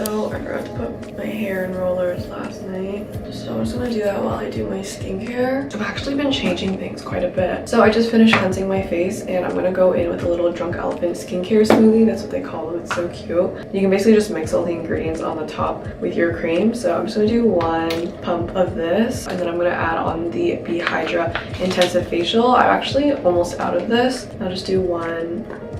So I forgot to put my hair in rollers last night. So I'm just gonna do that while I do my skincare. I've actually been changing things quite a bit. So I just finished cleansing my face and I'm gonna go in with a little Drunk Elephant skincare smoothie. That's what they call them. It's so cute. You can basically just mix all the ingredients on the top with your cream. So I'm just gonna do 1 pump of this and then I'm gonna add on the Be Hydra Intensive Facial. I'm actually almost out of this. I'll just do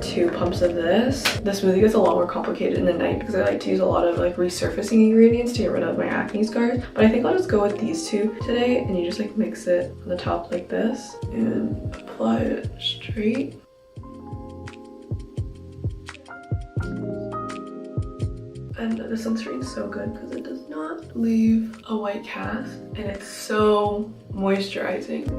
2 pumps of this. The smoothie gets a lot more complicated in the night because I like to use a lot of like resurfacing ingredients to get rid of my acne scars. But I think I'll just go with these 2 today, and you just like mix it on the top like this and apply it straight. And the sunscreen is so good because it does not leave a white cast and it's so moisturizing.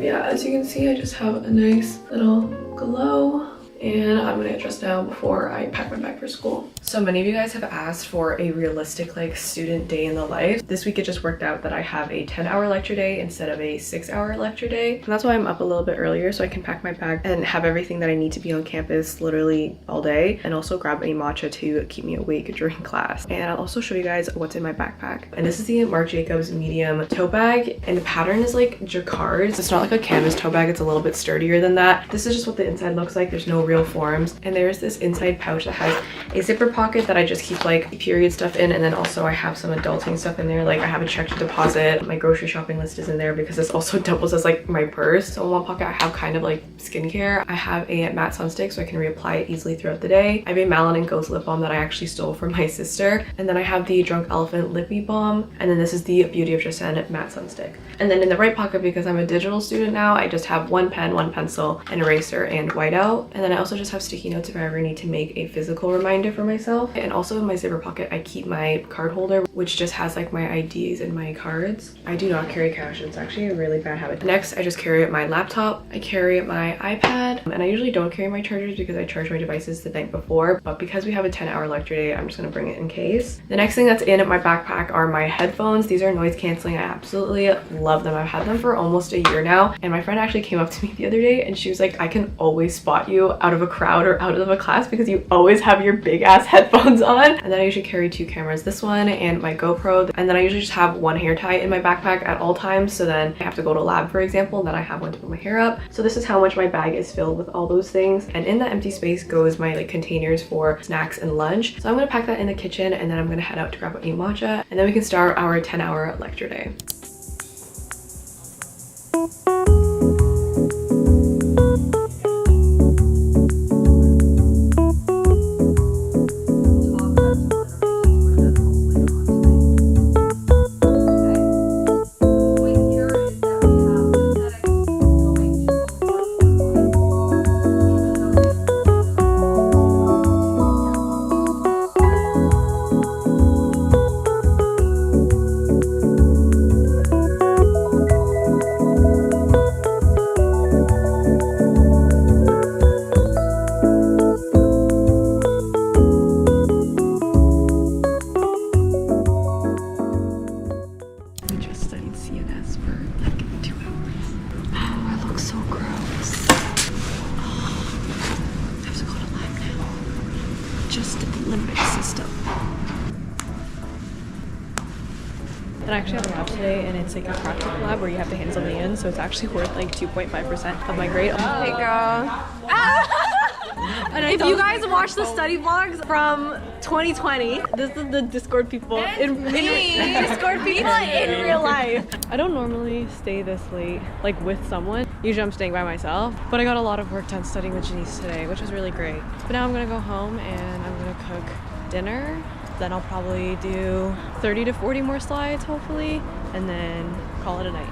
Yeah, as you can see, I just have a nice little glow. And I'm gonna get dressed now before I pack my bag for school. So many of you guys have asked for a realistic like student day in the life. This week it just worked out that I have a 10-hour lecture day instead of a 6-hour lecture day. And that's why I'm up a little bit earlier so I can pack my bag and have everything that I need to be on campus literally all day, and also grab a matcha to keep me awake during class. And I'll also show you guys what's in my backpack. And this is the Marc Jacobs medium tote bag, and the pattern is like jacquards. It's not like a canvas tote bag, it's a little bit sturdier than that. This is just what the inside looks like. There's no real forms, and there's this inside pouch that has a zipper pocket that I just keep like period stuff in, and then also I have some adulting stuff in there. Like I have a check to deposit, my grocery shopping list is in there because this also doubles as like my purse. So in one pocket I have kind of like skincare. I have a matte sunstick so I can reapply it easily throughout the day. I have a Melanin Ghost lip balm that I actually stole from my sister, and then I have the Drunk Elephant lippy balm, and then this is the Beauty of Jasen matte sunstick. And then in the right pocket, because I'm a digital student now, I just have 1 pen, 1 pencil, an eraser, and whiteout. And then I also just have sticky notes if I ever need to make a physical reminder for myself. And also in my zipper pocket I keep my card holder, which just has like my IDs and my cards. I do not carry cash. It's actually a really bad habit. Next, I just carry my laptop, I carry my iPad, and I usually don't carry my chargers because I charge my devices the night before, but because we have a 10-hour lecture day, I'm just gonna bring it in case. The next thing that's in my backpack are my headphones. These are noise canceling. I absolutely love them. I've had them for almost a year now, and my friend actually came up to me the other day and she was like, I can always spot you out of a crowd or out of a class because you always have your big ass headphones on. And then I usually carry 2 cameras, this one and my GoPro, and then I usually just have 1 hair tie in my backpack at all times, so then I have to go to lab, for example, and then I have one to put my hair up. So this is how much my bag is filled with all those things, and in that empty space goes my like containers for snacks and lunch. So I'm gonna pack that in the kitchen, and then I'm gonna head out to grab a matcha, and then we can start our 10-hour lecture day. I actually have a lab today, and it's like a practical lab where you have to hand something in, so it's actually worth like 2.5% of my grade. Hey girl. If you guys watch the study vlogs from 2020, this is the Discord people in Discord people in real life. I don't normally stay this late like with someone. Usually I'm staying by myself, but I got a lot of work done studying with Janice today, which was really great. But now I'm gonna go home and I'm gonna cook dinner. Then I'll probably do 30 to 40 more slides, hopefully, and then call it a night.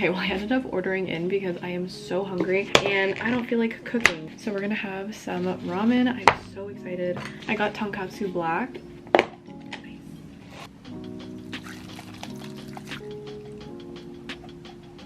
Okay, well I ended up ordering in because I am so hungry and I don't feel like cooking. So we're gonna have some ramen. I'm so excited. I got tonkatsu black. Nice.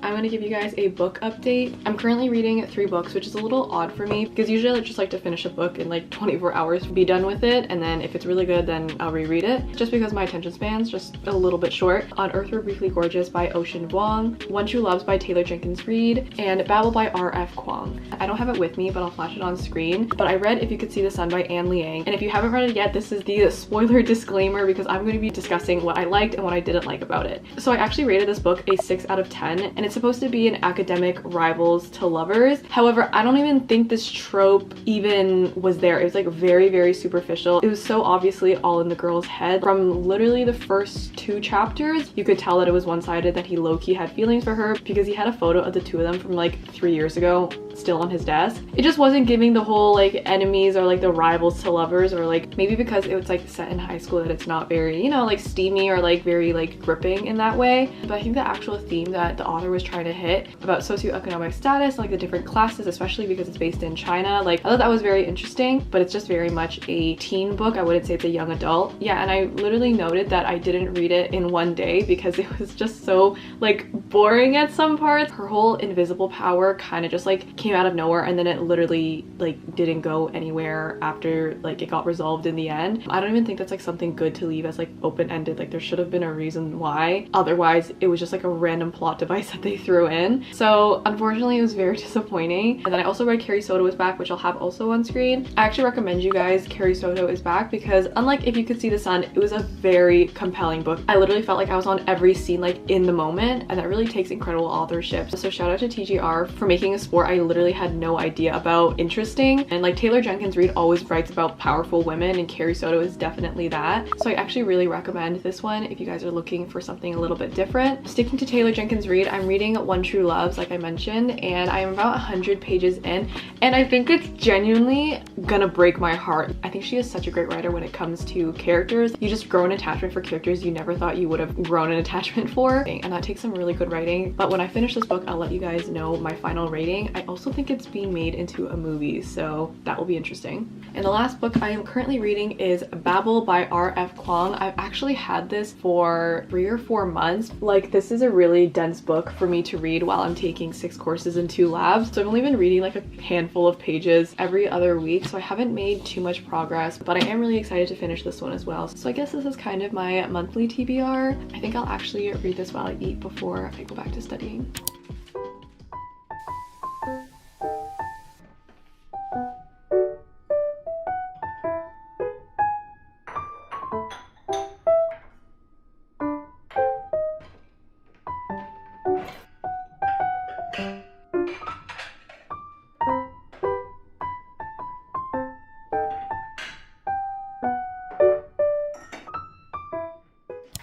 I'm gonna give you guys a book update. I'm currently reading 3 books, which is a little odd for me because usually I just like to finish a book in like 24 hours, be done with it, and then if it's really good, then I'll reread it. Just because my attention span's just a little bit short. On Earth We're Briefly Gorgeous by Ocean Vuong, One True Loves by Taylor Jenkins Reid, and Babel by R.F. Kuang. I don't have it with me, but I'll flash it on screen. But I read If You Could See the Sun by Anne Liang, and if you haven't read it yet, this is the spoiler disclaimer because I'm going to be discussing what I liked and what I didn't like about it. So I actually rated this book a 6 out of 10, and it's supposed to be an academic rivals to lovers. However, I don't even think this trope even was there. It was like very, very superficial. It was so obviously all in the girl's head. From literally the first 2 chapters, you could tell that it was one-sided, that he low-key had feelings for her because he had a photo of the 2 of them from like 3 years ago still on his desk. It just wasn't giving the whole like enemies or like the rivals to lovers, or like maybe because it was like set in high school that it's not very, you know, like steamy or like very like gripping in that way. But I think the actual theme that the author was trying to hit about socioeconomic status, like the different classes, especially because it's based in China, like I thought that was very interesting. But it's just very much a teen book. I wouldn't say it's a young adult. Yeah, and I literally noted that I didn't read it in one day because it was just so like boring at some parts. Her whole invisible power kind of just like came out of nowhere, and then it literally like didn't go anywhere after like it got resolved in the end. I don't even think that's like something good to leave as like open-ended. Like there should have been a reason why. Otherwise it was just like a random plot device that they threw in. So unfortunately it was very disappointing. And then I also read Carrie Soto is Back, which I'll have also on screen. I actually recommend you guys Carrie Soto is Back because unlike If You Could See the Sun, it was a very compelling book. I literally felt like I was on every scene like in the moment, and that really takes incredible authorship. So shout out to TGR for making a sport I literally had no idea about interesting. And like Taylor Jenkins Reid always writes about powerful women, and Carrie Soto is definitely that. So I actually really recommend this one if you guys are looking for something a little bit different. Sticking to Taylor Jenkins Reid, I'm reading One True Loves, like I mentioned, and I am about 100 pages in, and I think it's genuinely gonna break my heart. I think she is such a great writer when it comes to characters. You just grow an attachment for characters you never thought you would have grown an attachment for, and that takes some really good writing. But when I finish this book, I'll let you guys know my final rating. I also think it's being made into a movie, so that will be interesting. And the last book I am currently reading is Babel by R.F. Kuang. I've actually had this for 3 or 4 months. Like this is a really dense book for me to read while I'm taking 6 courses and 2 labs. So I've only been reading like a handful of pages every other week, so I haven't made too much progress, but I am really excited to finish this one as well. So I guess this is kind of my monthly TBR. I think I'll actually read this while I eat before I go back to studying.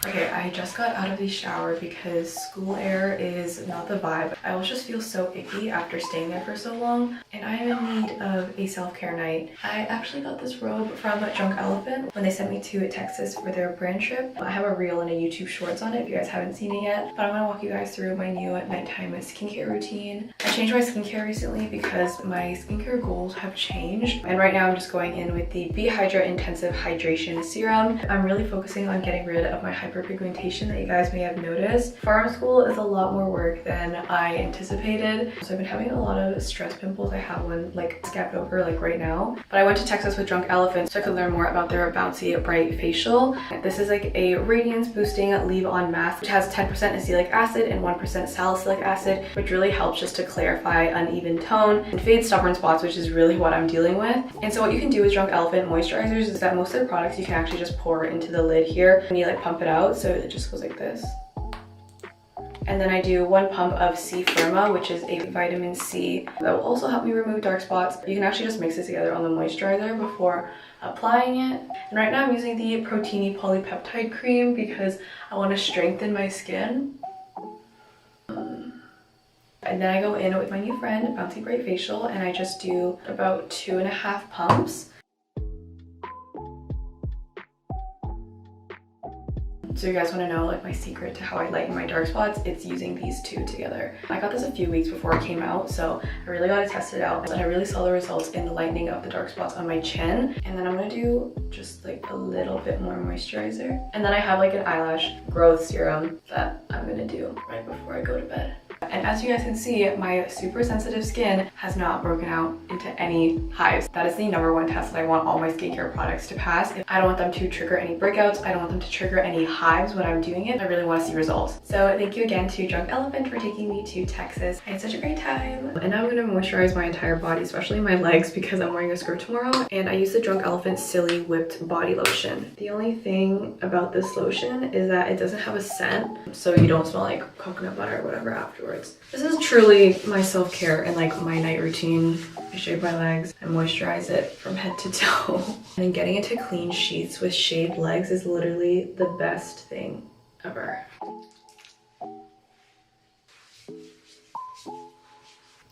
Okay, I just got out of the shower because school air is not the vibe. I always just feel so icky after staying there for so long, and I am in need of a self-care night. I actually got this robe from Drunk Elephant when they sent me to Texas for their brand trip. I have a reel and a YouTube shorts on it if you guys haven't seen it yet, but I'm gonna walk you guys through my new nighttime skincare routine. I changed my skincare recently because my skincare goals have changed, and right now I'm just going in with the Be Hydra Intensive Hydration Serum. I'm really focusing on getting rid of my hyperpigmentation that you guys may have noticed. Pharma school is a lot more work than I anticipated, so I've been having a lot of stress pimples. I have one like scabbed over like right now, but I went to Texas with Drunk Elephant so I could learn more about their Bouncy Bright Facial. This is like a radiance boosting leave-on mask which has 10% azelaic acid and 1% salicylic acid, which really helps just to clarify uneven tone and fade stubborn spots, which is really what I'm dealing with. And so what you can do with Drunk Elephant moisturizers is that most of their products you can actually just pour into the lid here and you like pump it out, so it just goes like this. And then I do 1 pump of C Firma, which is a vitamin C that will also help me remove dark spots. You can actually just mix it together on the moisturizer before applying it. And right now I'm using the Proteini Polypeptide Cream because I want to strengthen my skin. And then I go in with my new friend, Bouncy Bright Facial, and I just do about 2.5 pumps. So you guys want to know like my secret to how I lighten my dark spots? It's using these 2 together. I got this a few weeks before it came out, so I really got to test it out. And I really saw the results in the lightening of the dark spots on my chin. And then I'm going to do just like a little bit more moisturizer. And then I have like an eyelash growth serum that I'm going to do right before I go to bed. And as you guys can see, my super sensitive skin has not broken out into any hives. That is the #1 test that I want all my skincare products to pass. I don't want them to trigger any breakouts. I don't want them to trigger any hives when I'm doing it. I really want to see results. So thank you again to Drunk Elephant for taking me to Texas. I had such a great time. And now I'm gonna moisturize my entire body, especially my legs, because I'm wearing a skirt tomorrow. And I use the Drunk Elephant Silly Whipped Body Lotion. The only thing about this lotion is that it doesn't have a scent, so you don't smell like coconut butter or whatever afterwards. This is truly my self-care and like my night routine. I shave my legs and moisturize it from head to toe. And getting into clean sheets with shaved legs is literally the best thing ever.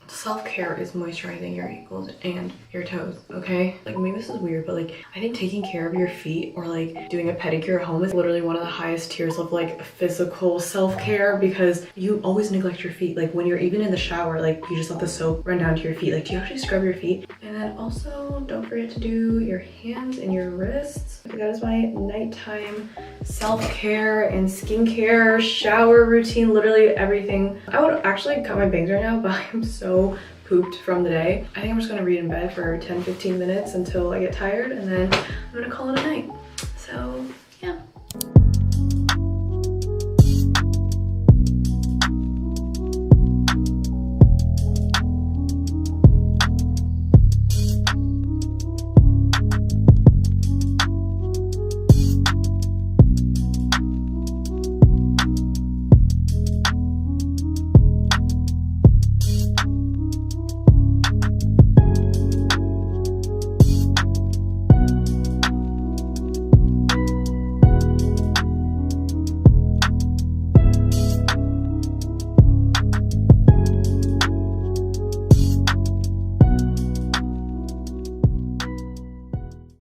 Self-care is moisturizing your ankles and your toes, okay? Like, maybe this is weird, but like, I think taking care of your feet or like doing a pedicure at home is literally one of the highest tiers of like physical self-care, because you always neglect your feet. Like when you're even in the shower, like you just let the soap run down to your feet. Like, do you actually scrub your feet? And then also don't forget to do your hands and your wrists. That is my nighttime self-care and skincare shower routine, literally everything. I would actually cut my bangs right now, but I'm so pooped from the day. I think I'm just gonna read in bed for 10-15 minutes until I get tired, and then I'm gonna call it a night.